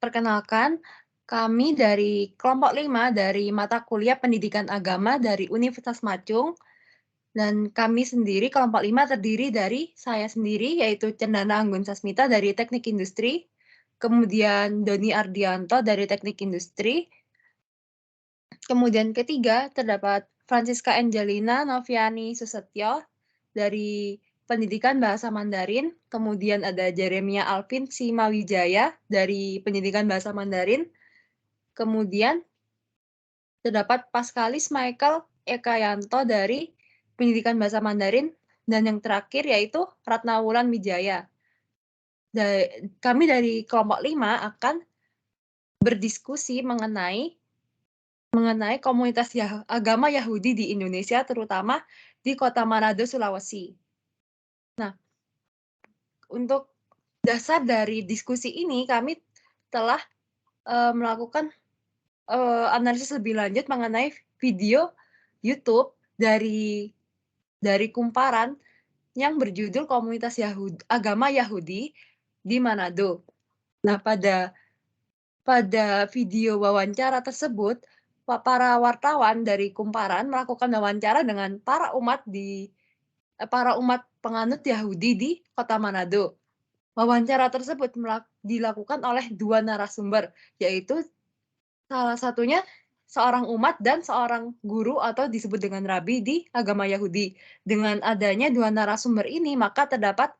Perkenalkan, kami dari kelompok 5 dari mata kuliah Pendidikan Agama dari Universitas Macung, dan kami sendiri kelompok 5 terdiri dari saya sendiri yaitu Cendana Anggun Sasmita dari Teknik Industri, kemudian Doni Ardianto dari Teknik Industri, kemudian ketiga terdapat Francisca Angelina Noviani Susetyo dari Pendidikan Bahasa Mandarin, kemudian ada Jeremia Alvin Simawijaya dari Pendidikan Bahasa Mandarin, kemudian terdapat Paskalis Michael Ekayanto dari Pendidikan Bahasa Mandarin, dan yang terakhir yaitu Ratnawulan Wijaya. Kami dari kelompok 5 akan berdiskusi mengenai komunitas agama Yahudi di Indonesia, terutama di Kota Manado, Sulawesi. Nah, untuk dasar dari diskusi ini kami telah melakukan analisis lebih lanjut mengenai video YouTube dari Kumparan yang berjudul Komunitas Agama Yahudi di Manado. Nah, pada video wawancara tersebut, para wartawan dari Kumparan melakukan wawancara dengan para umat penganut Yahudi di Kota Manado. Wawancara tersebut dilakukan oleh 2 narasumber, yaitu salah satunya seorang umat dan seorang guru atau disebut dengan rabi di agama Yahudi. Dengan adanya 2 narasumber ini, maka terdapat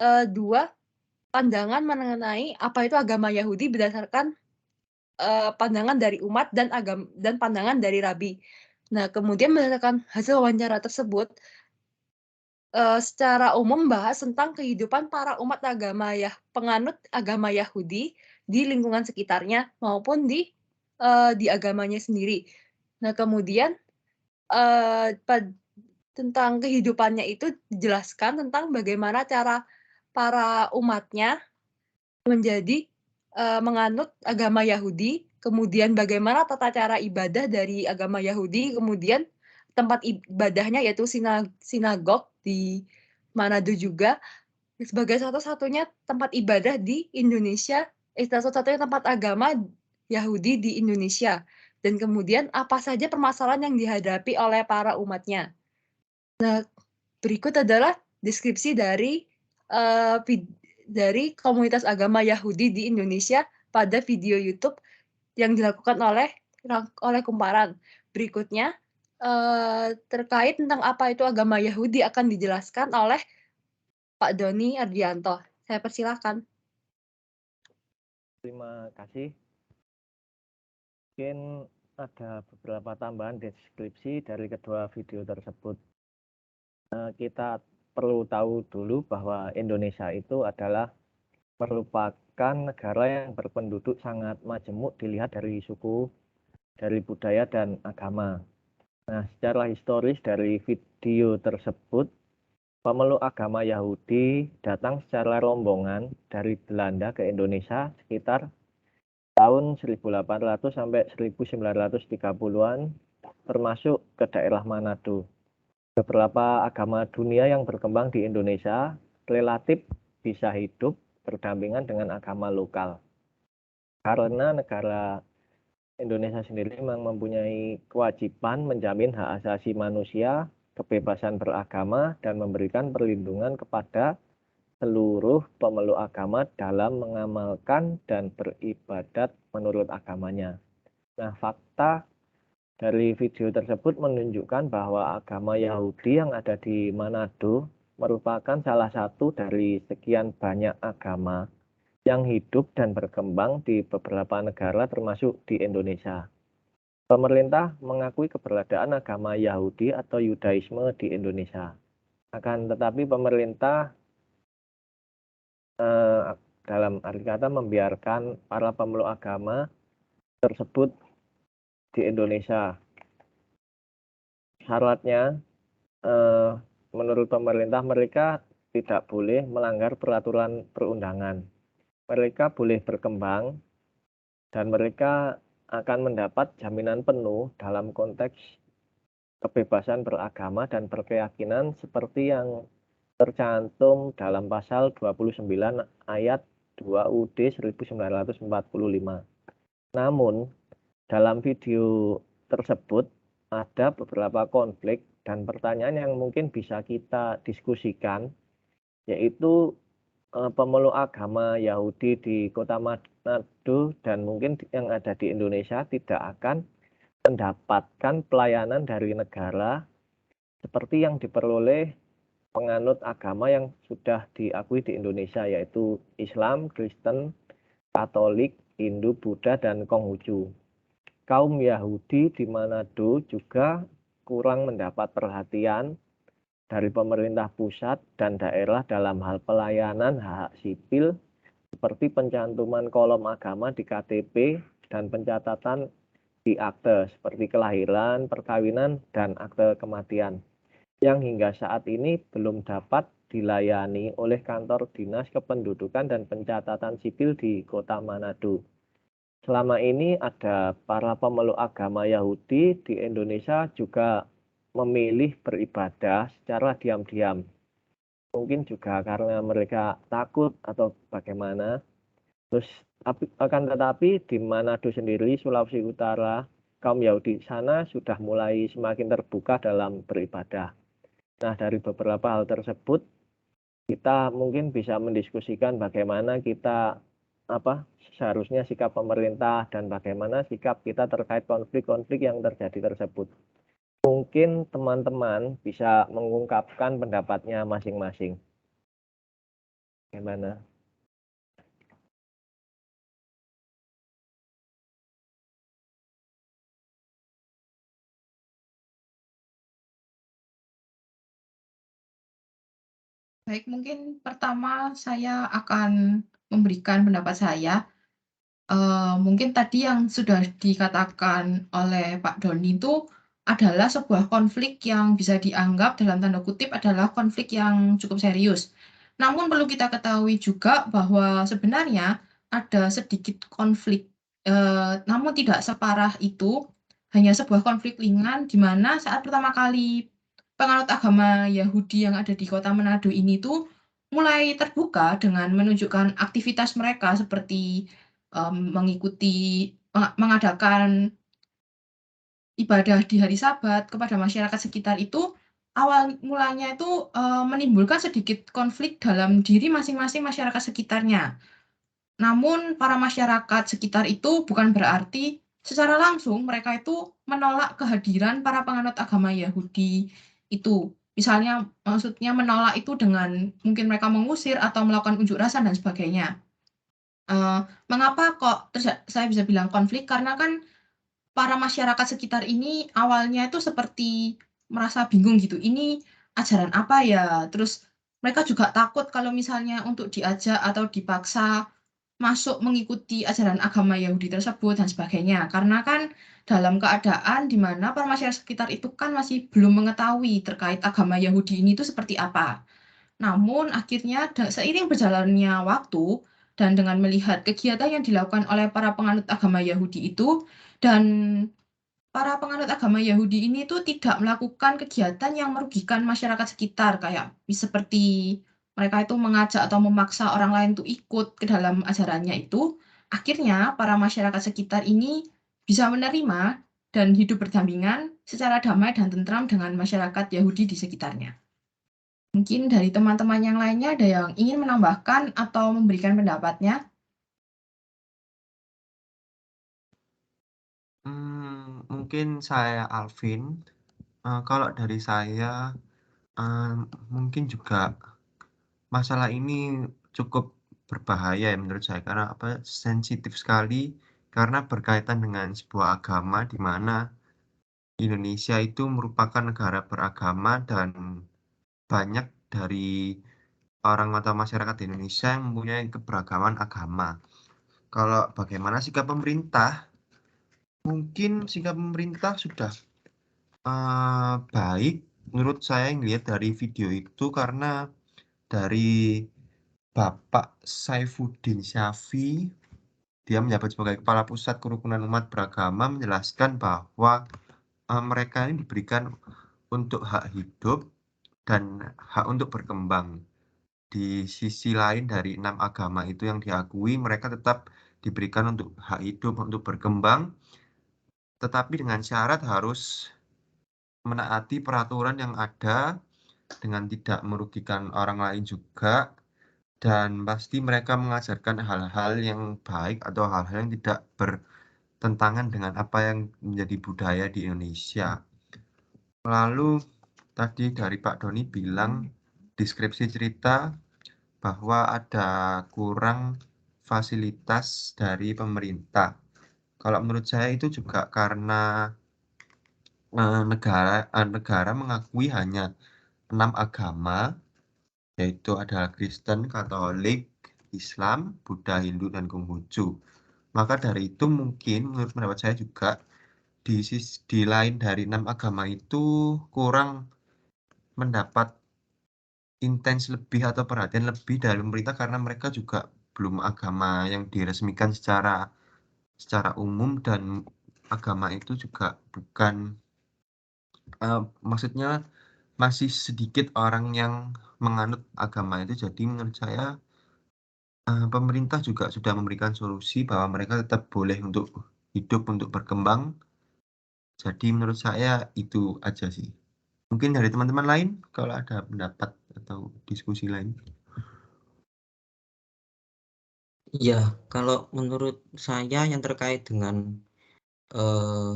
2 pandangan mengenai apa itu agama Yahudi berdasarkan pandangan dari umat dan pandangan dari rabi. Nah, kemudian berdasarkan hasil wawancara tersebut, secara umum membahas tentang kehidupan para umat penganut agama Yahudi di lingkungan sekitarnya maupun di agamanya sendiri. Nah, kemudian tentang kehidupannya itu dijelaskan tentang bagaimana cara para umatnya menjadi menganut agama Yahudi, kemudian bagaimana tata cara ibadah dari agama Yahudi, kemudian tempat ibadahnya yaitu sinagog di Manado juga sebagai satu-satunya tempat ibadah di Indonesia, satu-satunya tempat agama Yahudi di Indonesia. Dan kemudian apa saja permasalahan yang dihadapi oleh para umatnya. Nah, berikut adalah deskripsi dari komunitas agama Yahudi di Indonesia pada video YouTube yang dilakukan oleh Kumparan. Berikutnya, terkait tentang apa itu agama Yahudi akan dijelaskan oleh Pak Doni Ardianto. Saya persilahkan. Terima kasih. Mungkin ada beberapa tambahan deskripsi dari kedua video tersebut. Kita perlu tahu dulu bahwa Indonesia itu adalah merupakan negara yang berpenduduk sangat majemuk dilihat dari suku, dari budaya dan agama. Nah, secara historis dari video tersebut, pemeluk agama Yahudi datang secara rombongan dari Belanda ke Indonesia sekitar tahun 1800 sampai 1930-an, termasuk ke daerah Manado. Beberapa agama dunia yang berkembang di Indonesia relatif bisa hidup berdampingan dengan agama lokal. Karena negara Indonesia sendiri memang mempunyai kewajiban menjamin hak asasi manusia, kebebasan beragama, dan memberikan perlindungan kepada seluruh pemeluk agama dalam mengamalkan dan beribadat menurut agamanya. Nah, fakta dari video tersebut menunjukkan bahwa agama Yahudi yang ada di Manado merupakan salah satu dari sekian banyak agama yang hidup dan berkembang di beberapa negara termasuk di Indonesia. Pemerintah mengakui keberadaan agama Yahudi atau Yudaisme di Indonesia. Akan tetapi pemerintah dalam arti kata membiarkan para pemeluk agama tersebut di Indonesia. Syaratnya menurut pemerintah mereka tidak boleh melanggar peraturan perundangan. Mereka boleh berkembang dan mereka akan mendapat jaminan penuh dalam konteks kebebasan beragama dan berkeyakinan seperti yang tercantum dalam pasal 29 ayat 2 UUD 1945. Namun, dalam video tersebut ada beberapa konflik dan pertanyaan yang mungkin bisa kita diskusikan, yaitu pemeluk agama Yahudi di kota Manado dan mungkin yang ada di Indonesia tidak akan mendapatkan pelayanan dari negara seperti yang diperoleh penganut agama yang sudah diakui di Indonesia, yaitu Islam, Kristen, Katolik, Hindu, Buddha, dan Konghucu. Kaum Yahudi di Manado juga kurang mendapat perhatian dari pemerintah pusat dan daerah dalam hal pelayanan hak sipil seperti pencantuman kolom agama di KTP dan pencatatan di akte seperti kelahiran, perkawinan, dan akte kematian yang hingga saat ini belum dapat dilayani oleh kantor dinas kependudukan dan pencatatan sipil di kota Manado. Selama ini ada para pemeluk agama Yahudi di Indonesia juga memilih beribadah secara diam-diam. Mungkin juga karena mereka takut atau bagaimana. Terus akan tetapi di Manado sendiri, Sulawesi Utara, kaum Yahudi sana sudah mulai semakin terbuka dalam beribadah. Nah, dari beberapa hal tersebut, kita mungkin bisa mendiskusikan bagaimana kita seharusnya sikap pemerintah dan bagaimana sikap kita terkait konflik-konflik yang terjadi tersebut. Mungkin teman-teman bisa mengungkapkan pendapatnya masing-masing. Bagaimana? Baik, mungkin pertama saya akan memberikan pendapat saya. Mungkin tadi yang sudah dikatakan oleh Pak Doni itu adalah sebuah konflik yang bisa dianggap dalam tanda kutip adalah konflik yang cukup serius. Namun perlu kita ketahui juga bahwa sebenarnya ada sedikit konflik, namun tidak separah itu, hanya sebuah konflik ringan di mana saat pertama kali penganut agama Yahudi yang ada di kota Manado ini tuh mulai terbuka dengan menunjukkan aktivitas mereka seperti mengadakan ibadah di hari Sabat kepada masyarakat sekitar itu, awal mulanya itu, menimbulkan sedikit konflik dalam diri masing-masing masyarakat sekitarnya. Namun para masyarakat sekitar itu bukan berarti secara langsung mereka itu menolak kehadiran para penganut agama Yahudi itu. Misalnya maksudnya menolak itu dengan mungkin mereka mengusir atau melakukan unjuk rasa dan sebagainya. Mengapa kok saya bisa bilang konflik, karena kan para masyarakat sekitar ini awalnya itu seperti merasa bingung gitu, ini ajaran apa ya? Terus mereka juga takut kalau misalnya untuk diajak atau dipaksa masuk mengikuti ajaran agama Yahudi tersebut dan sebagainya. Karena kan dalam keadaan di mana para masyarakat sekitar itu kan masih belum mengetahui terkait agama Yahudi ini itu seperti apa. Namun akhirnya seiring berjalannya waktu dan dengan melihat kegiatan yang dilakukan oleh para penganut agama Yahudi itu, dan para penganut agama Yahudi ini tuh tidak melakukan kegiatan yang merugikan masyarakat sekitar, kayak seperti mereka itu mengajak atau memaksa orang lain tuh ikut ke dalam ajarannya itu, akhirnya para masyarakat sekitar ini bisa menerima dan hidup berdampingan secara damai dan tentram dengan masyarakat Yahudi di sekitarnya. Mungkin dari teman-teman yang lainnya ada yang ingin menambahkan atau memberikan pendapatnya? Mungkin saya Alvin. Kalau dari saya, mungkin juga masalah ini cukup berbahaya ya menurut saya, karena sensitif sekali, karena berkaitan dengan sebuah agama di mana Indonesia itu merupakan negara beragama dan banyak dari orang atau masyarakat di Indonesia yang mempunyai keberagaman agama. Kalau bagaimana sikap pemerintah, mungkin sikap pemerintah sudah baik menurut saya yang lihat dari video itu, karena dari Bapak Saifuddin Syafi, dia menjabat sebagai Kepala Pusat Kerukunan Umat Beragama, menjelaskan bahwa mereka ini diberikan untuk hak hidup dan hak untuk berkembang. di sisi lain dari 6 agama itu yang diakui, mereka tetap diberikan untuk hak hidup, untuk berkembang, tetapi dengan syarat harus menaati peraturan yang ada dengan tidak merugikan orang lain juga, dan pasti mereka mengajarkan hal-hal yang baik atau hal-hal yang tidak bertentangan dengan apa yang menjadi budaya di Indonesia. Lalu tadi dari Pak Doni bilang deskripsi cerita bahwa ada kurang fasilitas dari pemerintah. Kalau menurut saya itu juga karena negara mengakui hanya 6 agama, yaitu adalah Kristen, Katolik, Islam, Buddha, Hindu, dan Konghucu. Maka dari itu mungkin menurut pendapat saya juga di lain dari 6 agama itu kurang mendapat intens lebih atau perhatian lebih dari pemerintah karena mereka juga belum agama yang diresmikan secara umum, dan agama itu juga bukan maksudnya masih sedikit orang yang menganut agama itu. Jadi menurut saya pemerintah juga sudah memberikan solusi bahwa mereka tetap boleh untuk hidup, untuk berkembang. Jadi menurut saya itu aja sih. Mungkin dari teman-teman lain kalau ada pendapat atau diskusi lain. Iya, kalau menurut saya yang terkait dengan eh,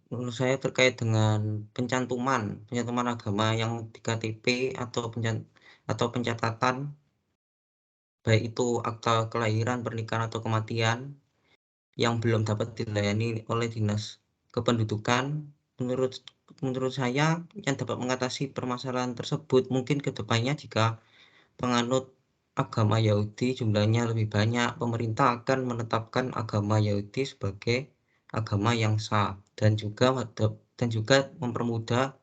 menurut saya terkait dengan pencantuman agama yang di KTP atau pencatatan, baik itu akta kelahiran, pernikahan atau kematian yang belum dapat dilayani oleh dinas kependudukan. Menurut saya yang dapat mengatasi permasalahan tersebut mungkin kedepannya jika penganut agama Yahudi jumlahnya lebih banyak, pemerintah akan menetapkan agama Yahudi sebagai agama yang sah dan juga mempermudah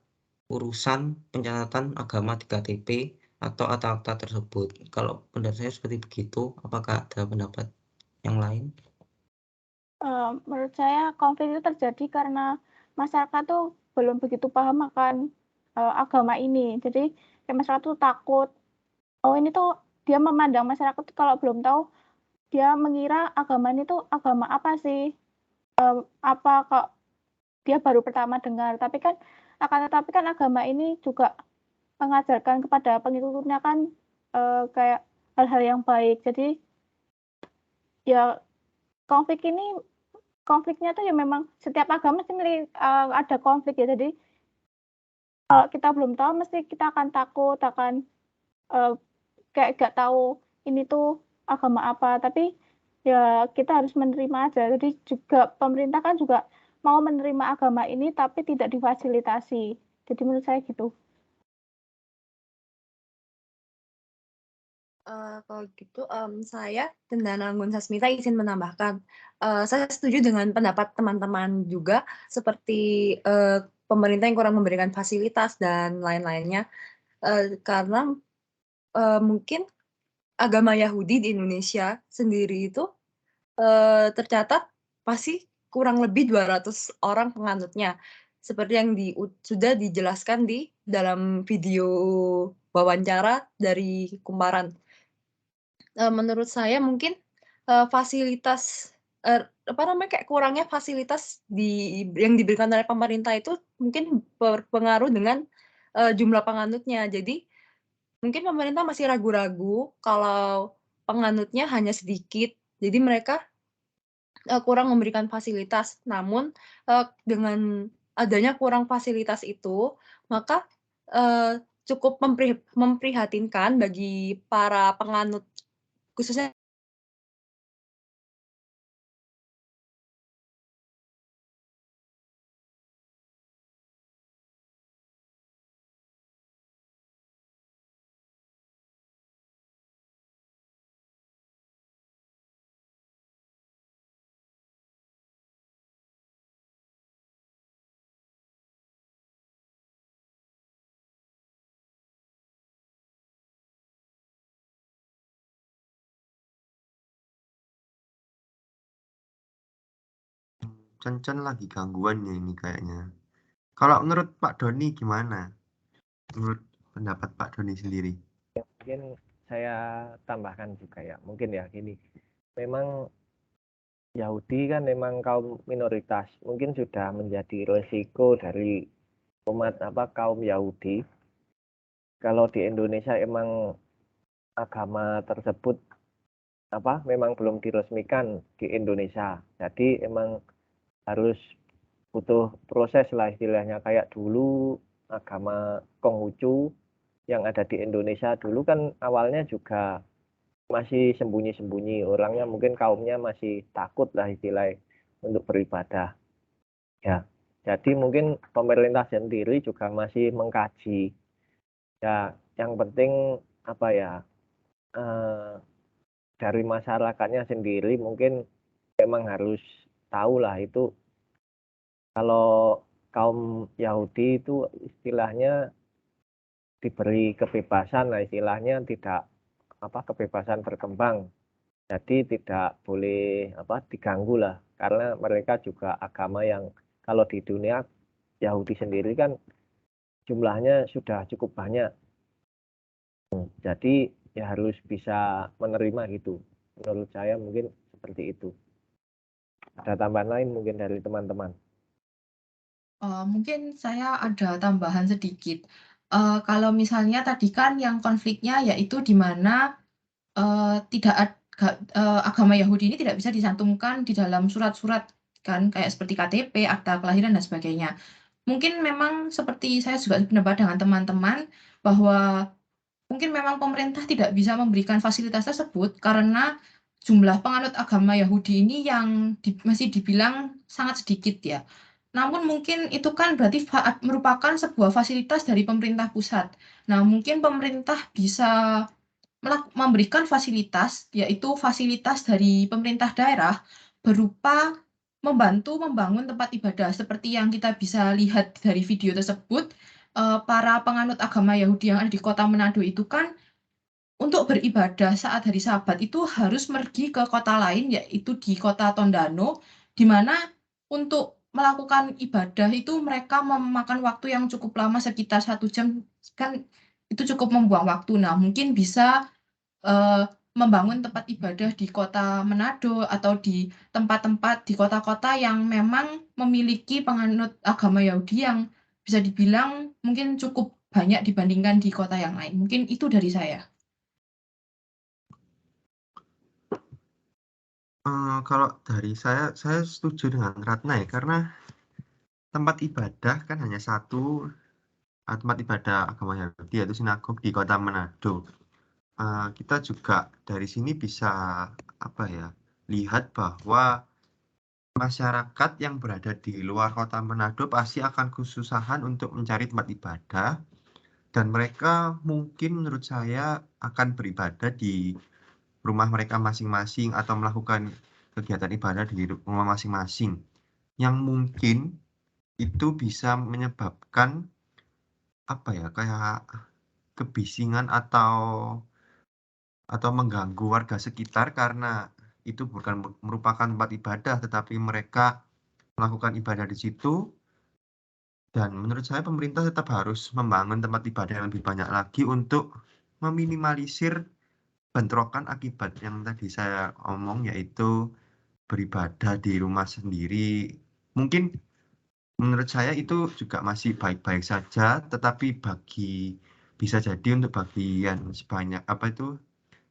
urusan pencatatan agama di KTP atau akta-akta tersebut. Kalau pendapat saya seperti begitu, apakah ada pendapat yang lain? Menurut saya konflik itu terjadi karena masyarakat tuh belum begitu paham akan agama ini. Jadi masyarakat tuh takut. Oh, ini tuh dia memandang masyarakat tuh kalau belum tahu, dia mengira agama ini tuh agama apa sih? Apa kok dia baru pertama dengar. Tapi kan agama ini juga mengajarkan kepada pengikutnya kan kayak hal-hal yang baik. Jadi ya konfliknya tuh ya memang setiap agama sih ada konflik ya. Jadi kalau kita belum tahu mesti kita akan takut, akan kayak gak tahu ini tuh agama apa. Tapi ya kita harus menerima aja. Jadi juga pemerintah kan juga mau menerima agama ini tapi tidak difasilitasi. Jadi menurut saya gitu. Kalau gitu, saya dan Anggun Sasmita izin menambahkan, saya setuju dengan pendapat teman-teman juga, seperti pemerintah yang kurang memberikan fasilitas dan lain-lainnya, karena mungkin agama Yahudi di Indonesia sendiri itu tercatat pasti kurang lebih 200 orang penganutnya, seperti yang sudah dijelaskan di dalam video wawancara dari Kumparan. Menurut saya mungkin fasilitas kayak kurangnya fasilitas yang diberikan oleh pemerintah itu mungkin berpengaruh dengan jumlah penganutnya. Jadi mungkin pemerintah masih ragu-ragu kalau penganutnya hanya sedikit, jadi mereka kurang memberikan fasilitas. Namun dengan adanya kurang fasilitas itu, maka cukup memprihatinkan bagi para penganut, khususnya Cencen lagi gangguan ya ini kayaknya. Kalau menurut Pak Doni gimana? Menurut pendapat Pak Doni sendiri? Mungkin saya tambahkan juga ya, mungkin ya gini, memang Yahudi kan memang kaum minoritas, mungkin sudah menjadi resiko dari umat kaum Yahudi. Kalau di Indonesia emang agama tersebut memang belum diresmikan di Indonesia, jadi emang harus butuh proses lah istilahnya, kayak dulu agama Konghucu yang ada di Indonesia dulu kan awalnya juga masih sembunyi-sembunyi, orangnya mungkin kaumnya masih takut lah istilahnya untuk beribadah ya. Jadi mungkin pemerintah sendiri juga masih mengkaji ya, yang penting dari masyarakatnya sendiri mungkin memang harus tahu lah itu kalau kaum Yahudi itu istilahnya diberi kebebasan lah istilahnya, tidak kebebasan berkembang, jadi tidak boleh diganggu lah, karena mereka juga agama yang kalau di dunia Yahudi sendiri kan jumlahnya sudah cukup banyak, jadi ya harus bisa menerima gitu, menurut saya mungkin seperti itu. Ada tambahan lain mungkin dari teman-teman? Mungkin saya ada tambahan sedikit. Kalau misalnya tadi kan yang konfliknya yaitu di mana agama Yahudi ini tidak bisa dicantumkan di dalam surat-surat kan, kayak seperti KTP, akta kelahiran dan sebagainya. Mungkin memang seperti saya juga sependapat dengan teman-teman bahwa mungkin memang pemerintah tidak bisa memberikan fasilitas tersebut karena jumlah penganut agama Yahudi ini yang masih dibilang sangat sedikit ya. Namun mungkin itu kan berarti merupakan sebuah fasilitas dari pemerintah pusat. Nah, mungkin pemerintah bisa memberikan fasilitas, yaitu fasilitas dari pemerintah daerah berupa membantu membangun tempat ibadah. Seperti yang kita bisa lihat dari video tersebut, para penganut agama Yahudi yang ada di kota Manado itu kan untuk beribadah saat hari Sabat itu harus pergi ke kota lain, yaitu di kota Tondano, di mana untuk melakukan ibadah itu mereka memakan waktu yang cukup lama, sekitar 1 jam, kan itu cukup membuang waktu. Nah, mungkin bisa membangun tempat ibadah di kota Manado atau di tempat-tempat di kota-kota yang memang memiliki penganut agama Yahudi yang bisa dibilang mungkin cukup banyak dibandingkan di kota yang lain. Mungkin itu dari saya. Kalau dari saya setuju dengan Ratna ya, karena tempat ibadah kan hanya satu, tempat ibadah agama Yahudi yaitu sinagog di kota Manado. Kita juga dari sini bisa lihat bahwa masyarakat yang berada di luar kota Manado pasti akan kesusahan untuk mencari tempat ibadah, dan mereka mungkin menurut saya akan beribadah di rumah mereka masing-masing atau melakukan kegiatan ibadah di rumah masing-masing, yang mungkin itu bisa menyebabkan kayak kebisingan atau mengganggu warga sekitar, karena itu bukan merupakan tempat ibadah tetapi mereka melakukan ibadah di situ. Dan menurut saya pemerintah tetap harus membangun tempat ibadah yang lebih banyak lagi untuk meminimalisir bentrokan akibat yang tadi saya omong, yaitu beribadah di rumah sendiri. Mungkin menurut saya itu juga masih baik-baik saja, tetapi bisa jadi untuk bagian sebanyak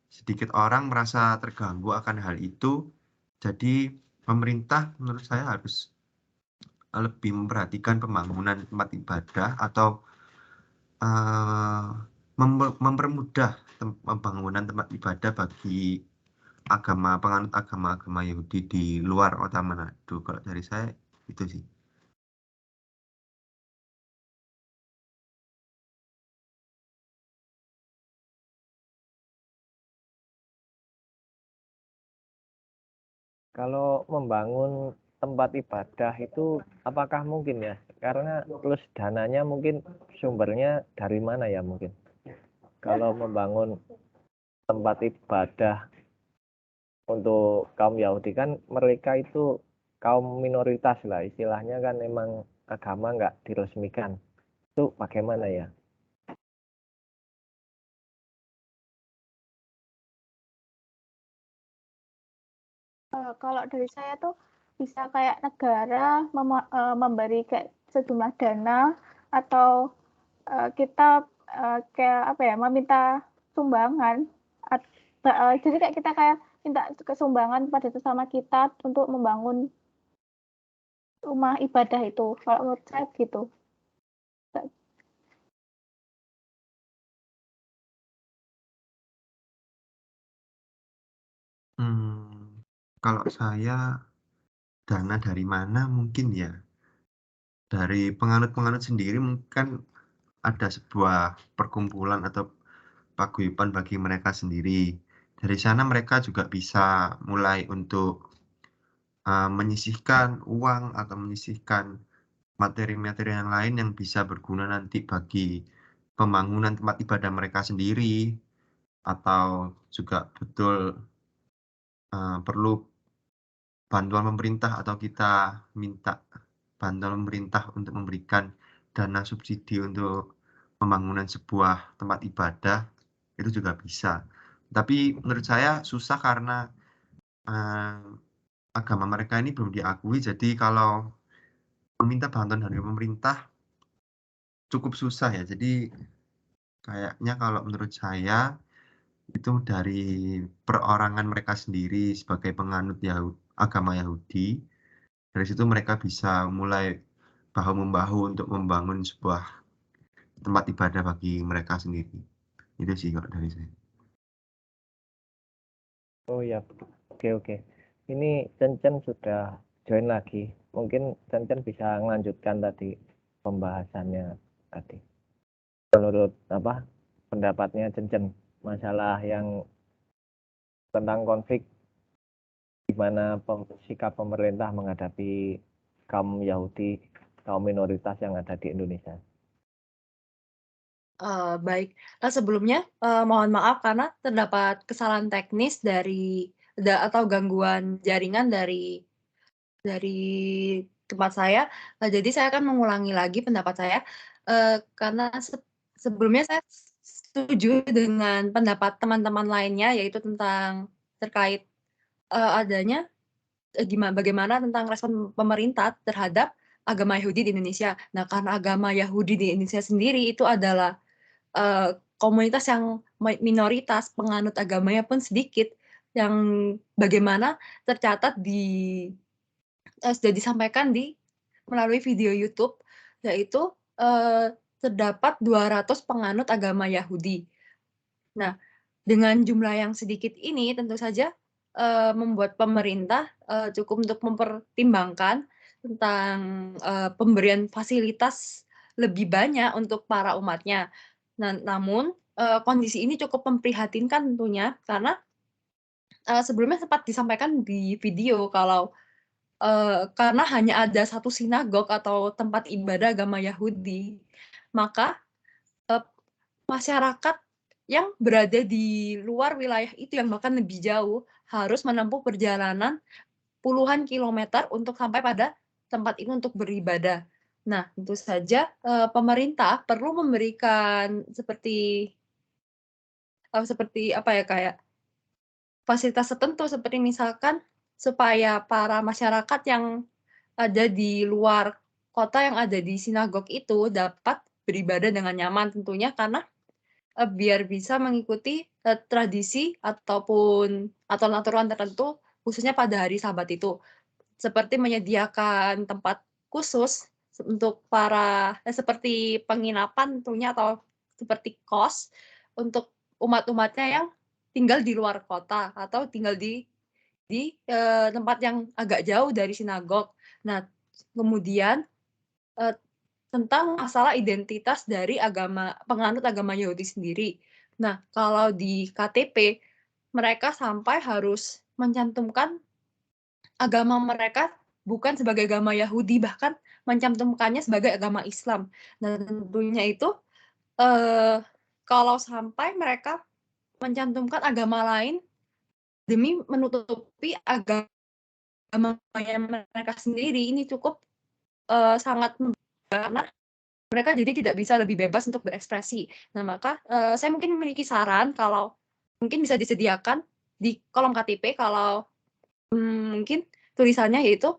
sedikit orang merasa terganggu akan hal itu. Jadi pemerintah menurut saya harus lebih memperhatikan pembangunan tempat ibadah atau mempermudah pembangunan tempat ibadah bagi penganut agama Yahudi di luar kota Manado. Kalau dari saya itu sih. Kalau membangun tempat ibadah itu apakah mungkin ya? Karena plus dananya mungkin sumbernya dari mana ya mungkin? Kalau membangun tempat ibadah untuk kaum Yahudi kan mereka itu kaum minoritas lah istilahnya, kan memang agama nggak diresmikan. Itu bagaimana ya? Kalau dari saya tuh bisa kayak negara memberi kayak sejumlah dana atau kita kayak apa ya, meminta sumbangan. Jadi kayak kita kayak minta kesumbangan pada sesama kita untuk membangun rumah ibadah itu. Kalau menurut saya gitu. Kalau saya dana dari mana mungkin ya, dari penganut-penganut sendiri mungkin ada sebuah perkumpulan atau paguyuban bagi mereka sendiri. Dari sana mereka juga bisa mulai untuk menyisihkan uang atau menyisihkan materi-materi yang lain yang bisa berguna nanti bagi pembangunan tempat ibadah mereka sendiri, atau juga betul perlu bantuan pemerintah atau kita minta bantuan pemerintah untuk memberikan dana subsidi untuk pembangunan sebuah tempat ibadah, itu juga bisa. Tapi menurut saya susah karena agama mereka ini belum diakui, jadi kalau meminta bantuan dari pemerintah cukup susah ya. Jadi kayaknya kalau menurut saya itu dari perorangan mereka sendiri sebagai penganut agama Yahudi. Dari situ mereka bisa mulai bahu-membahu untuk membangun sebuah tempat ibadah bagi mereka sendiri. Itu sih kalau dari saya. Oh ya, oke. Ini Cencen sudah join lagi. Mungkin Cencen bisa melanjutkan tadi pembahasannya tadi. Menurut pendapatnya Cencen masalah yang tentang konflik gimana sikap pemerintah menghadapi kaum Yahudi, kaum minoritas yang ada di Indonesia. Baik. Sebelumnya mohon maaf karena terdapat kesalahan teknis atau gangguan jaringan dari tempat saya. Jadi saya akan mengulangi lagi pendapat saya, karena sebelumnya saya setuju dengan pendapat teman-teman lainnya, yaitu terkait adanya bagaimana tentang respon pemerintah terhadap agama Yahudi di Indonesia. Nah, karena agama Yahudi di Indonesia sendiri itu adalah komunitas yang minoritas, penganut agamanya pun sedikit, yang bagaimana tercatat sudah disampaikan melalui video YouTube, yaitu terdapat 200 penganut agama Yahudi. Nah, dengan jumlah yang sedikit ini tentu saja membuat pemerintah cukup untuk mempertimbangkan tentang pemberian fasilitas lebih banyak untuk para umatnya. Namun kondisi ini cukup memprihatinkan tentunya, karena sebelumnya sempat disampaikan di video kalau karena hanya ada satu sinagog atau tempat ibadah agama Yahudi, maka masyarakat yang berada di luar wilayah itu yang bahkan lebih jauh harus menempuh perjalanan puluhan kilometer untuk sampai pada tempat ini untuk beribadah. Nah, tentu saja pemerintah perlu memberikan seperti kayak fasilitas tertentu, seperti misalkan supaya para masyarakat yang ada di luar kota yang ada di sinagog itu dapat beribadah dengan nyaman tentunya, karena biar bisa mengikuti tradisi ataupun aturan-aturan tertentu khususnya pada hari Sabat itu. Seperti menyediakan tempat khusus untuk seperti penginapan tentunya, atau seperti kos untuk umat-umatnya yang tinggal di luar kota atau tinggal di tempat yang agak jauh dari sinagog. Nah, kemudian tentang masalah identitas dari penganut agama Yahudi sendiri. Nah, kalau di KTP mereka sampai harus mencantumkan agama mereka bukan sebagai agama Yahudi, bahkan mencantumkannya sebagai agama Islam. Nah, tentunya itu kalau sampai mereka mencantumkan agama lain demi menutupi agama mereka sendiri, ini cukup sangat karena mereka jadi tidak bisa lebih bebas untuk berekspresi. Nah, maka saya mungkin memiliki saran kalau mungkin bisa disediakan di kolom KTP kalau Mungkin tulisannya yaitu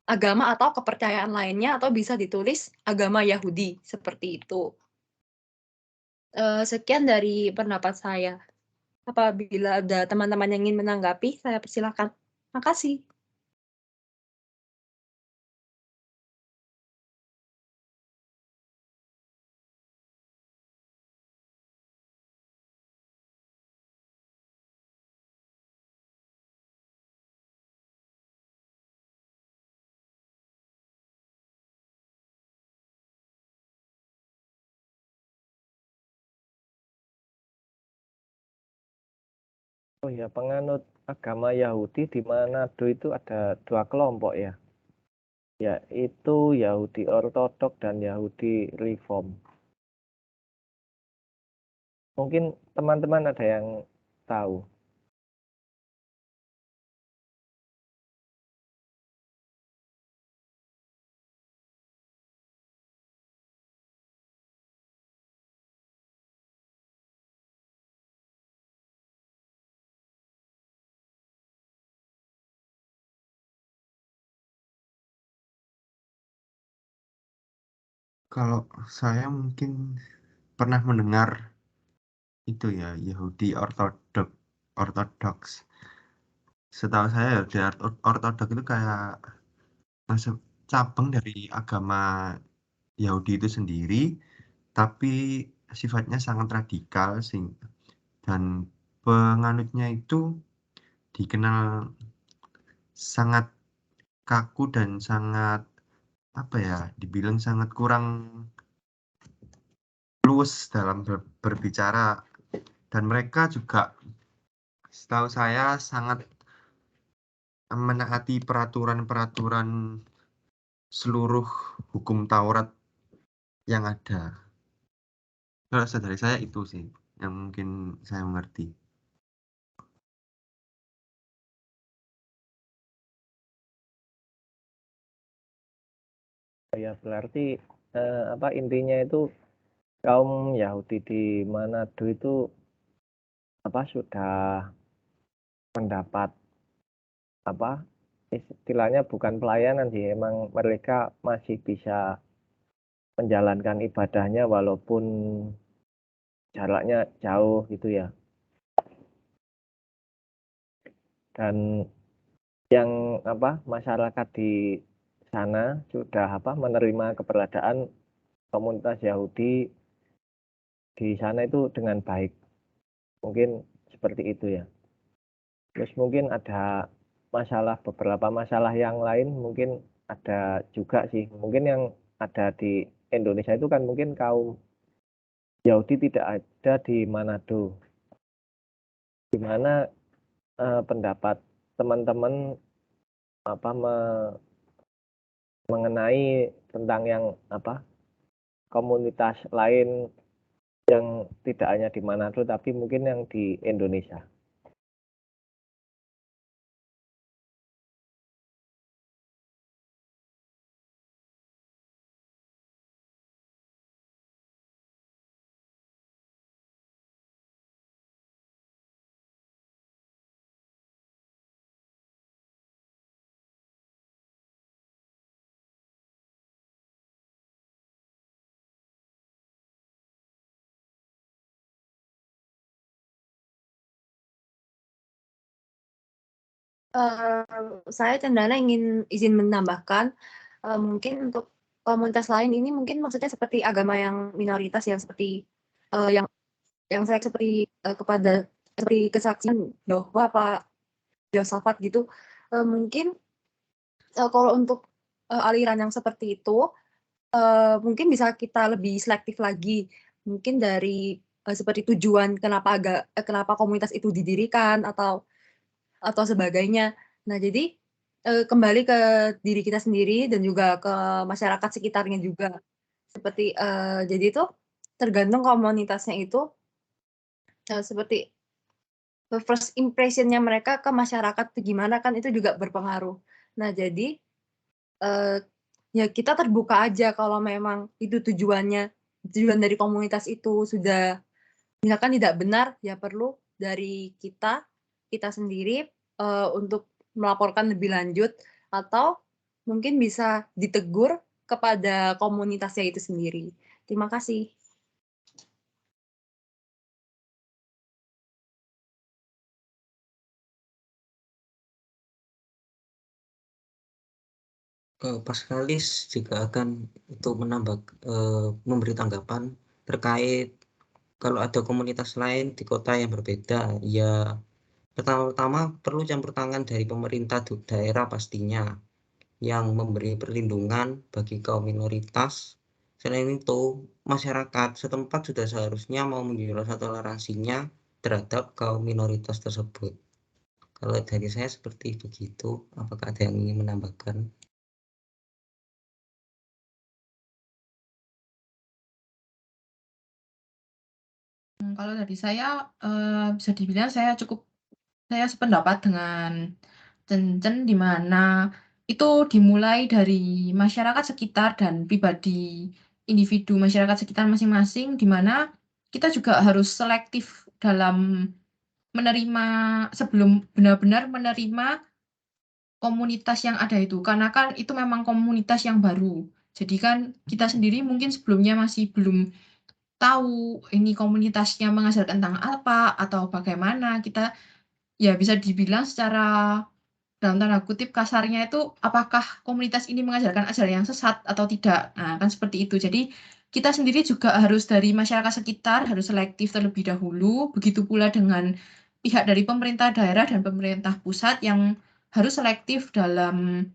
agama atau kepercayaan lainnya atau bisa ditulis agama Yahudi, seperti itu. Sekian dari pendapat saya. Apabila ada teman-teman yang ingin menanggapi, saya persilakan. Makasih. Oh ya, penganut agama Yahudi di Manado itu ada 2 kelompok ya, yaitu Yahudi Ortodok dan Yahudi Reform. Mungkin teman-teman ada yang tahu. Kalau saya mungkin pernah mendengar itu ya, Yahudi Ortodoks. Setahu saya Yahudi Ortodoks itu kayak masuk cabang dari agama Yahudi itu sendiri, tapi sifatnya sangat radikal dan penganutnya itu dikenal sangat kaku dan sangat apa ya, dibilang sangat kurang luwes dalam berbicara, dan mereka juga setahu saya sangat menaati peraturan-peraturan seluruh hukum Taurat yang ada. Kalau dari saya itu sih yang mungkin saya mengerti. Ya, berarti intinya itu kaum Yahudi di Manado itu sudah mendapat istilahnya bukan pelayanan sih, emang mereka masih bisa menjalankan ibadahnya walaupun jaraknya jauh gitu ya. Dan yang masyarakat di sana sudah menerima keberadaan komunitas Yahudi di sana itu dengan baik. Mungkin seperti itu ya. Terus mungkin ada beberapa masalah yang lain mungkin ada juga sih. Mungkin yang ada di Indonesia itu kan mungkin kaum Yahudi tidak ada di Manado. Gimana pendapat teman-teman mengenai tentang yang komunitas lain yang tidak hanya di Manado tapi mungkin yang di Indonesia. Saya Cendana ingin izin menambahkan, mungkin untuk komunitas lain ini mungkin maksudnya seperti agama yang minoritas yang seperti yang saya seperti kepada seperti kesaksian bahwa Pak Yosafat gitu, mungkin kalau untuk aliran yang seperti itu mungkin bisa kita lebih selektif lagi, mungkin dari seperti tujuan kenapa komunitas itu didirikan atau sebagainya. Nah, jadi kembali ke diri kita sendiri dan juga ke masyarakat sekitarnya juga. Seperti jadi itu tergantung komunitasnya itu seperti first impression-nya mereka ke masyarakat itu gimana kan itu juga berpengaruh. Nah, jadi ya kita terbuka aja kalau memang itu tujuan dari komunitas itu sudah misalkan tidak benar, ya perlu dari kita sendiri untuk melaporkan lebih lanjut atau mungkin bisa ditegur kepada komunitasnya itu sendiri. Terima kasih. Paskalis juga akan itu memberi tanggapan terkait kalau ada komunitas lain di kota yang berbeda, ya pertama-tama perlu campur tangan dari pemerintah daerah pastinya yang memberi perlindungan bagi kaum minoritas. Selain itu, masyarakat setempat sudah seharusnya mau menjelaskan toleransinya terhadap kaum minoritas tersebut. Kalau dari saya seperti begitu, apakah ada yang ingin menambahkan? Kalau dari saya, bisa dibilang saya sependapat dengan Cencen, di mana itu dimulai dari masyarakat sekitar dan pribadi individu masyarakat sekitar masing-masing, di mana kita juga harus selektif dalam menerima sebelum benar-benar menerima komunitas yang ada itu. Karena kan itu memang komunitas yang baru. Jadi kan kita sendiri mungkin sebelumnya masih belum tahu ini komunitasnya mengajarkan tentang apa atau bagaimana. Kita ya bisa dibilang secara dalam tanda kutip kasarnya itu apakah komunitas ini mengajarkan ajaran yang sesat atau tidak. Nah, kan seperti itu. Jadi kita sendiri juga harus dari masyarakat sekitar harus selektif terlebih dahulu. Begitu pula dengan pihak dari pemerintah daerah dan pemerintah pusat yang harus selektif dalam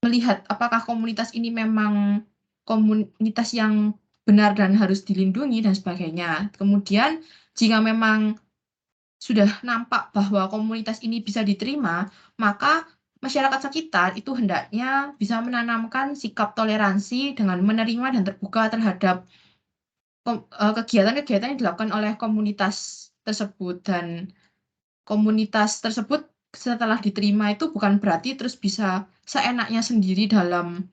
melihat apakah komunitas ini memang komunitas yang benar dan harus dilindungi dan sebagainya. Kemudian jika memang sudah nampak bahwa komunitas ini bisa diterima, maka masyarakat sekitar itu hendaknya bisa menanamkan sikap toleransi dengan menerima dan terbuka terhadap kegiatan-kegiatan yang dilakukan oleh komunitas tersebut. Dan komunitas tersebut setelah diterima itu bukan berarti terus bisa seenaknya sendiri dalam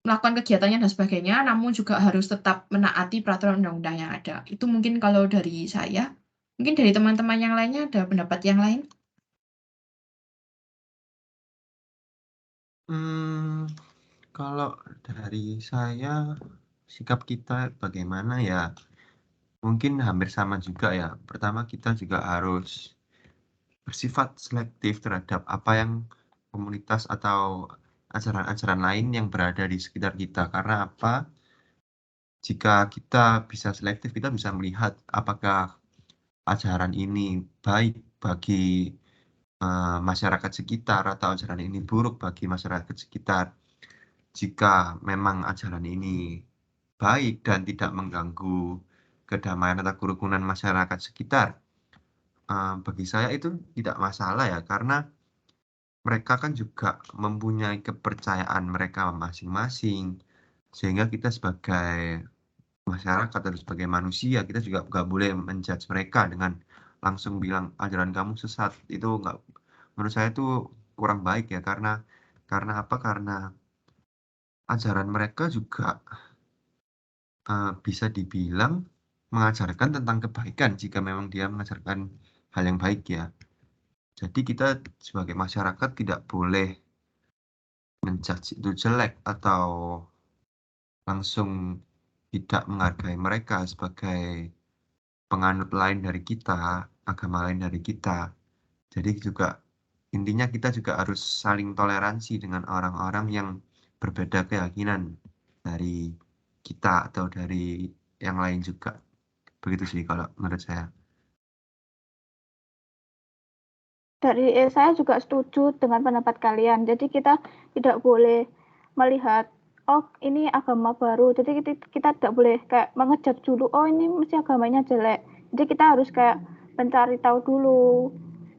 melakukan kegiatannya dan sebagainya, namun juga harus tetap menaati peraturan undang-undang yang ada. Itu mungkin kalau dari saya. Mungkin dari teman-teman yang lainnya ada pendapat yang lain? Kalau dari saya, sikap kita bagaimana ya? Mungkin hampir sama juga ya. Pertama kita juga harus bersifat selektif terhadap apa yang komunitas atau ajaran-ajaran lain yang berada di sekitar kita. Karena apa? Jika kita bisa selektif, kita bisa melihat apakah ajaran ini baik bagi masyarakat sekitar atau ajaran ini buruk bagi masyarakat sekitar. Jika memang ajaran ini baik dan tidak mengganggu kedamaian atau kerukunan masyarakat sekitar, bagi saya itu tidak masalah ya, karena mereka kan juga mempunyai kepercayaan mereka masing-masing, sehingga kita sebagai masyarakat atau sebagai manusia, kita juga nggak boleh menjudge mereka dengan langsung bilang ajaran kamu sesat. Itu nggak, menurut saya itu kurang baik ya, karena apa? Karena ajaran mereka juga bisa dibilang mengajarkan tentang kebaikan jika memang dia mengajarkan hal yang baik ya. Jadi kita sebagai masyarakat tidak boleh menjudge itu jelek atau langsung tidak menghargai mereka sebagai penganut lain dari kita, agama lain dari kita. Jadi juga intinya kita juga harus saling toleransi dengan orang-orang yang berbeda keyakinan dari kita atau dari yang lain juga. Begitu sih kalau menurut saya. Dari saya juga setuju dengan pendapat kalian. Jadi kita tidak boleh melihat, oh ini agama baru. Jadi kita tidak boleh kayak mengejek dulu, oh ini mesti agamanya jelek. Jadi kita harus kayak mencari tahu dulu,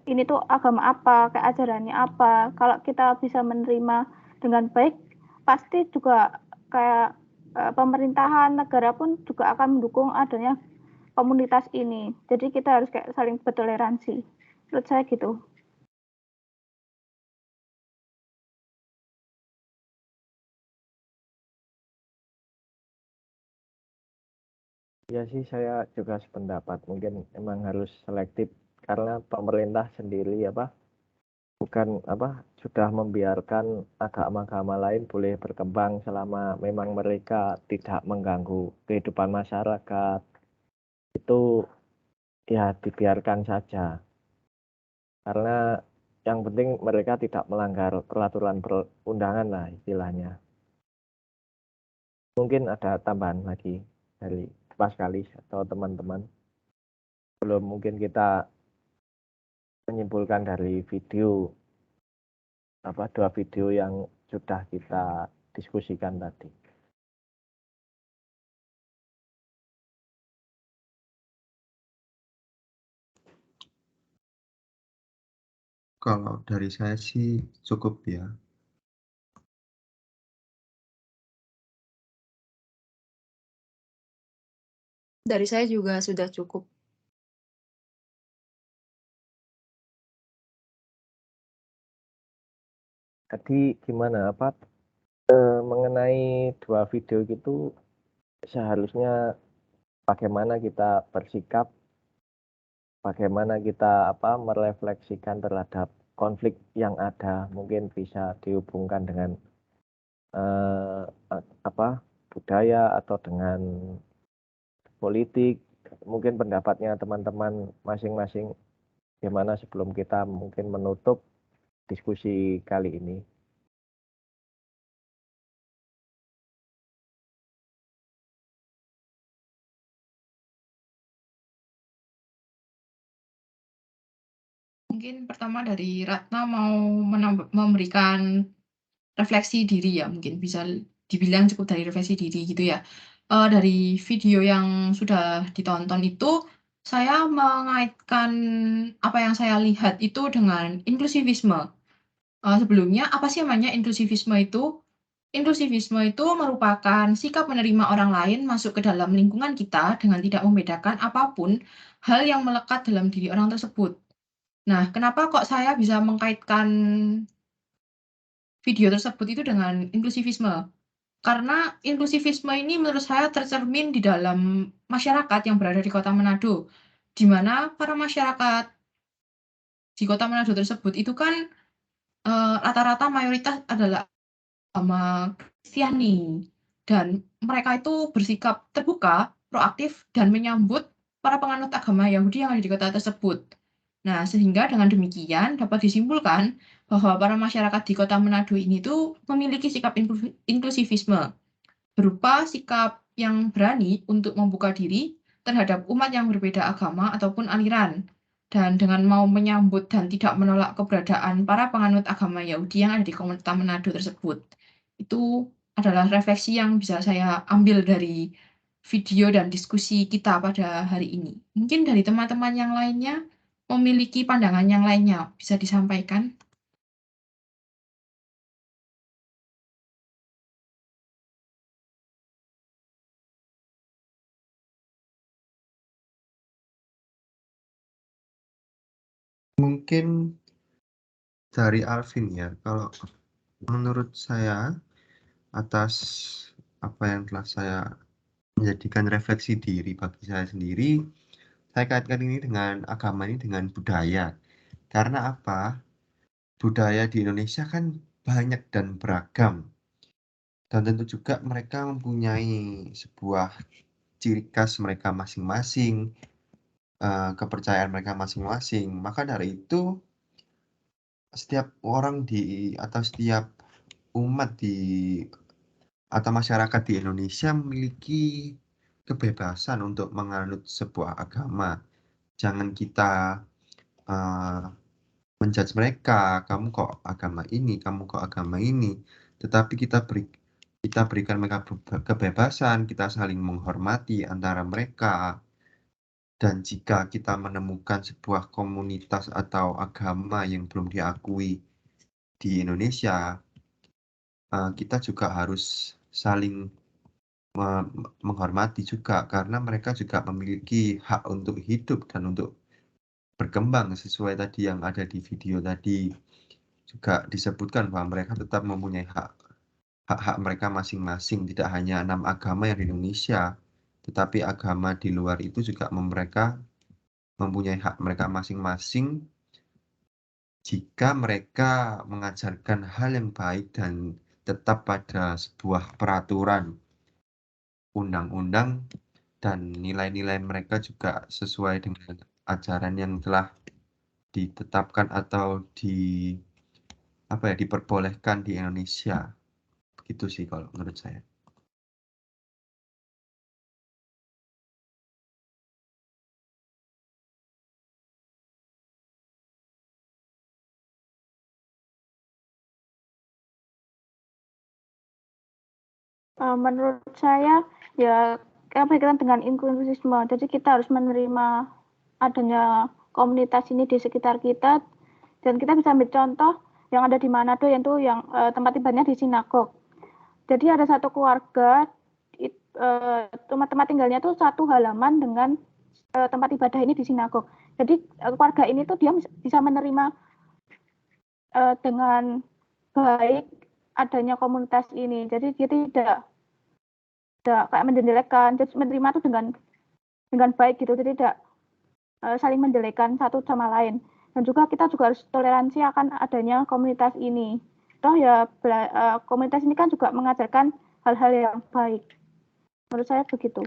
ini tuh agama apa, kayak ajarannya apa. Kalau kita bisa menerima dengan baik, pasti juga kayak pemerintahan negara pun juga akan mendukung adanya komunitas ini. Jadi kita harus kayak saling bertoleransi. Menurut saya gitu. Ya sih, saya juga sependapat. Mungkin emang harus selektif karena pemerintah sendiri bukan sudah membiarkan agama-agama lain boleh berkembang selama memang mereka tidak mengganggu kehidupan masyarakat. Itu ya dibiarkan saja. Karena yang penting mereka tidak melanggar peraturan perundangan lah istilahnya. Mungkin ada tambahan lagi dari Mas Kalis atau teman-teman. Belum mungkin kita menyimpulkan dari video 2 video yang sudah kita diskusikan tadi. Kalau dari saya sih cukup ya. Dari saya juga sudah cukup. Tadi gimana mengenai 2 video gitu seharusnya bagaimana kita bersikap, bagaimana kita merefleksikan terhadap konflik yang ada, mungkin bisa dihubungkan dengan budaya atau dengan politik. Mungkin pendapatnya teman-teman masing-masing gimana sebelum kita mungkin menutup diskusi kali ini. Mungkin pertama dari Ratna mau memberikan refleksi diri ya, mungkin bisa dibilang cukup dari refleksi diri gitu ya. Dari video yang sudah ditonton itu, saya mengaitkan apa yang saya lihat itu dengan inklusivisme. Sebelumnya apa sih namanya inklusivisme itu? Inklusivisme itu merupakan sikap menerima orang lain masuk ke dalam lingkungan kita dengan tidak membedakan apapun hal yang melekat dalam diri orang tersebut. Nah, kenapa kok saya bisa mengkaitkan video tersebut itu dengan inklusivisme? Karena inklusivisme ini menurut saya tercermin di dalam masyarakat yang berada di Kota Manado, di mana para masyarakat di Kota Manado tersebut itu kan rata-rata mayoritas adalah agama Kristiani, dan mereka itu bersikap terbuka, proaktif, dan menyambut para penganut agama Yahudi yang ada di kota tersebut. Nah, sehingga dengan demikian dapat disimpulkan bahwa para masyarakat di Kota Manado ini tuh memiliki sikap inklusivisme, berupa sikap yang berani untuk membuka diri terhadap umat yang berbeda agama ataupun aliran, dan dengan mau menyambut dan tidak menolak keberadaan para penganut agama Yahudi yang ada di Kota Manado tersebut. Itu adalah refleksi yang bisa saya ambil dari video dan diskusi kita pada hari ini. Mungkin dari teman-teman yang lainnya memiliki pandangan yang lainnya, bisa disampaikan. Mungkin dari Alvin ya, kalau menurut saya atas apa yang telah saya menjadikan refleksi diri bagi saya sendiri, saya kaitkan ini dengan agama ini dengan budaya. Karena apa? Budaya di Indonesia kan banyak dan beragam. Dan tentu juga mereka mempunyai sebuah ciri khas mereka masing-masing, kepercayaan mereka masing-masing. Maka dari itu, setiap orang atau setiap umat atau masyarakat di Indonesia memiliki kebebasan untuk menganut sebuah agama. Jangan kita menjudge mereka, kamu kok agama ini, kamu kok agama ini. Tetapi kita berikan mereka kebebasan, kita saling menghormati antara mereka. Dan jika kita menemukan sebuah komunitas atau agama yang belum diakui di Indonesia, kita juga harus saling menghormati juga, karena mereka juga memiliki hak untuk hidup dan untuk berkembang sesuai tadi yang ada di video tadi. Juga disebutkan bahwa mereka tetap mempunyai hak-hak mereka masing-masing, tidak hanya 6 agama yang di Indonesia, tetapi agama di luar itu juga mereka mempunyai hak mereka masing-masing jika mereka mengajarkan hal yang baik dan tetap pada sebuah peraturan undang-undang dan nilai-nilai mereka juga sesuai dengan ajaran yang telah ditetapkan atau diperbolehkan di Indonesia. Begitu sih kalau menurut saya. Menurut saya ya berkaitan dengan inklusisme. Jadi kita harus menerima adanya komunitas ini di sekitar kita, dan kita bisa ambil contoh yang ada di Manado, yaitu yang tempat ibadahnya di sinagog. Jadi ada satu keluarga, tempat tinggalnya tuh satu halaman dengan tempat ibadah ini di sinagog. Jadi keluarga ini tuh dia bisa menerima dengan baik adanya komunitas ini. Jadi dia tidak kayak menjelekan, jadi menerima itu dengan baik gitu, jadi tidak saling menjelekan satu sama lain. Dan juga kita juga harus toleransi akan adanya komunitas ini. Toh ya komunitas ini kan juga mengajarkan hal-hal yang baik. Menurut saya begitu.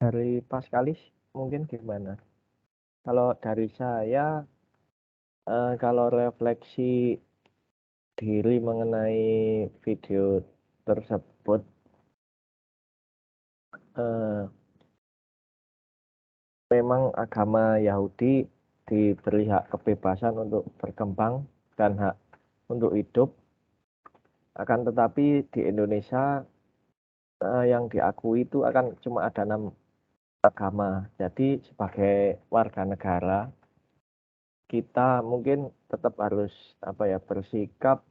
Dari Paskalis mungkin gimana? Kalau dari saya, kalau refleksi diri mengenai video tersebut, memang agama Yahudi diberi hak kebebasan untuk berkembang dan hak untuk hidup. Akan tetapi di Indonesia yang diakui itu akan cuma ada 6 agama. Jadi sebagai warga negara kita mungkin tetap harus bersikap,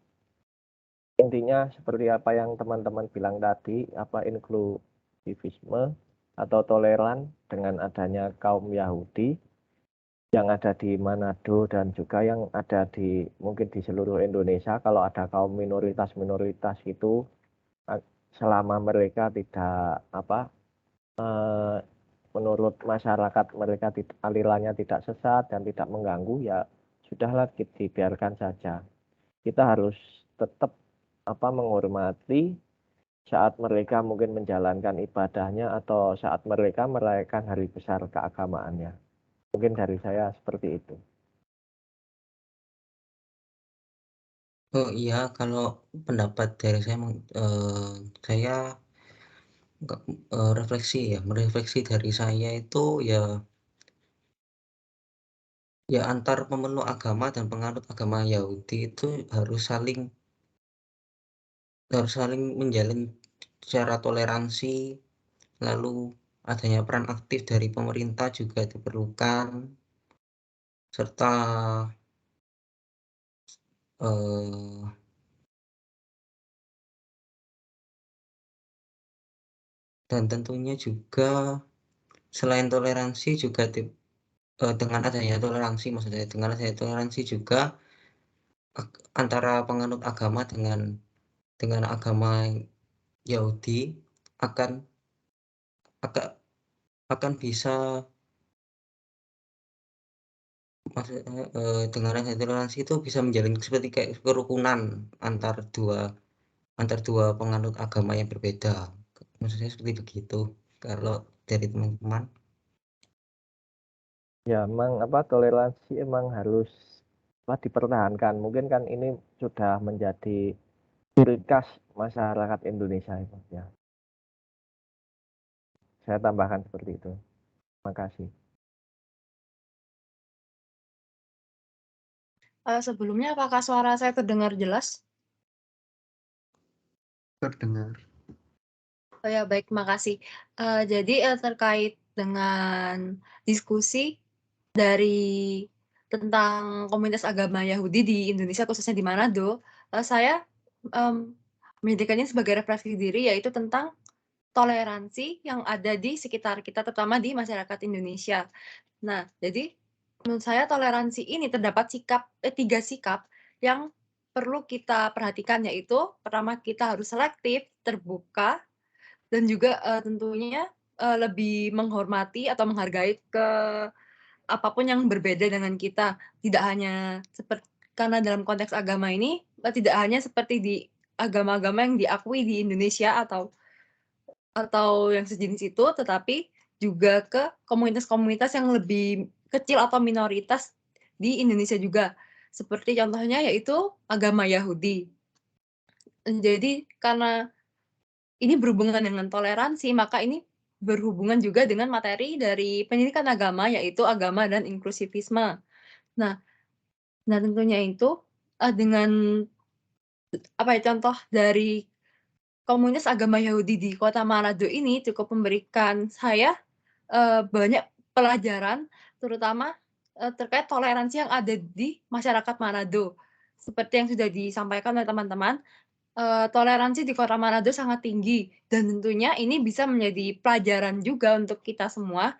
intinya seperti apa yang teman-teman bilang tadi, inklusivisme atau toleran dengan adanya kaum Yahudi yang ada di Manado dan juga yang ada mungkin di seluruh Indonesia. Kalau ada kaum minoritas itu, selama mereka tidak menurut masyarakat mereka alirannya tidak sesat dan tidak mengganggu, ya sudahlah, dibiarkan saja. Kita harus tetap menghormati saat mereka mungkin menjalankan ibadahnya atau saat mereka merayakan hari besar keagamaannya. Mungkin dari saya seperti itu. Oh iya, kalau pendapat dari saya merefleksi dari saya itu ya antar pemeluk agama dan penganut agama Yahudi itu harus saling menjalin secara toleransi, lalu adanya peran aktif dari pemerintah juga diperlukan, serta dan tentunya juga selain toleransi juga dengan adanya toleransi juga antara penganut agama dengan agama Yahudi akan bisa dengan adanya toleransi itu bisa menjalin seperti kayak kerukunan antar dua penganut agama yang berbeda. Maksudnya seperti begitu kalau dari teman-teman. Ya, emang toleransi emang harus dipertahankan. Mungkin kan ini sudah menjadi ciri khas masyarakat Indonesia itu ya. Saya tambahkan seperti itu. Terima kasih. Sebelumnya apakah suara saya terdengar jelas? Terdengar. Oh ya, baik, makasih. Jadi terkait dengan diskusi dari tentang komunitas agama Yahudi di Indonesia, khususnya di Manado, saya menjadikannya sebagai refleksi diri, yaitu tentang toleransi yang ada di sekitar kita, terutama di masyarakat Indonesia. Nah, jadi Menurut saya toleransi ini terdapat 3 sikap yang perlu kita perhatikan, yaitu pertama kita harus selektif, terbuka, dan juga, tentunya, lebih menghormati atau menghargai apapun yang berbeda dengan kita. Tidak hanya karena dalam konteks agama ini, tidak hanya seperti di agama-agama yang diakui di Indonesia atau yang sejenis itu, tetapi juga ke komunitas-komunitas yang lebih kecil atau minoritas di Indonesia juga. Seperti contohnya yaitu agama Yahudi. Jadi karena ini berhubungan dengan toleransi, maka ini berhubungan juga dengan materi dari pendidikan agama, yaitu agama dan inklusivisme. Nah tentunya itu, dengan contoh dari komunitas agama Yahudi di kota Manado ini cukup memberikan saya, banyak pelajaran, terutama, terkait toleransi yang ada di masyarakat Manado. Seperti yang sudah disampaikan oleh teman-teman, toleransi di kota Manado sangat tinggi dan tentunya ini bisa menjadi pelajaran juga untuk kita semua,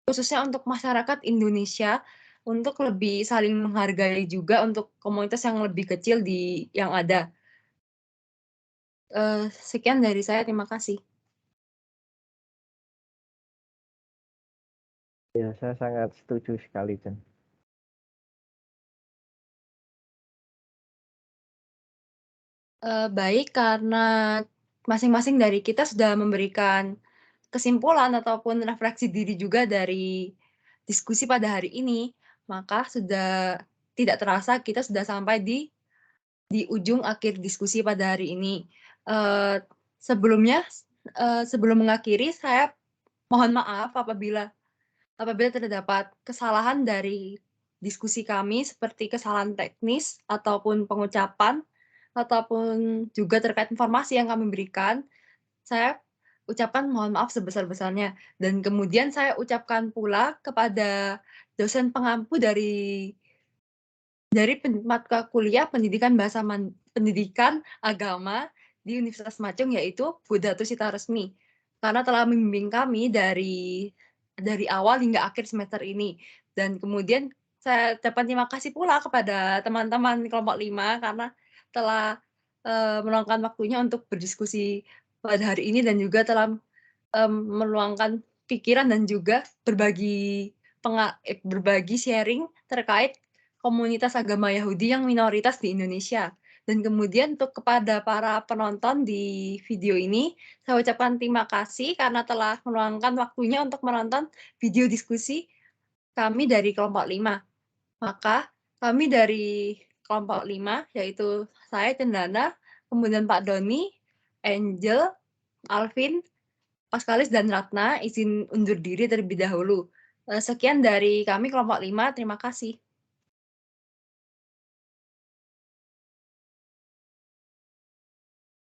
khususnya untuk masyarakat Indonesia, untuk lebih saling menghargai juga untuk komunitas yang lebih kecil yang ada. Sekian dari saya, terima kasih. Ya, saya sangat setuju sekali, Jen. Baik, karena masing-masing dari kita sudah memberikan kesimpulan ataupun refleksi diri juga dari diskusi pada hari ini, maka sudah tidak terasa kita sudah sampai di ujung akhir diskusi pada hari ini. Sebelumnya, sebelum mengakhiri, saya mohon maaf apabila terdapat kesalahan dari diskusi kami, seperti kesalahan teknis ataupun pengucapan, ataupun juga terkait informasi yang kami berikan. Saya ucapkan mohon maaf sebesar-besarnya. Dan kemudian saya ucapkan pula kepada dosen pengampu dari mata kuliah pendidikan agama di Universitas Macung, yaitu Bu Datu Sita Resmi, karena telah membimbing kami dari awal hingga akhir semester ini. Dan kemudian saya ucapkan terima kasih pula kepada teman-teman kelompok 5 karena telah, meluangkan waktunya untuk berdiskusi pada hari ini dan juga telah, meluangkan pikiran dan juga berbagi sharing terkait komunitas agama Yahudi yang minoritas di Indonesia. Dan kemudian untuk kepada para penonton di video ini, saya ucapkan terima kasih karena telah meluangkan waktunya untuk menonton video diskusi kami dari kelompok 5. Maka kami dari kelompok 5, yaitu saya, Cendana, kemudian Pak Doni, Angel, Alvin, Paskalis, dan Ratna, izin undur diri terlebih dahulu. Sekian dari kami kelompok 5, terima kasih.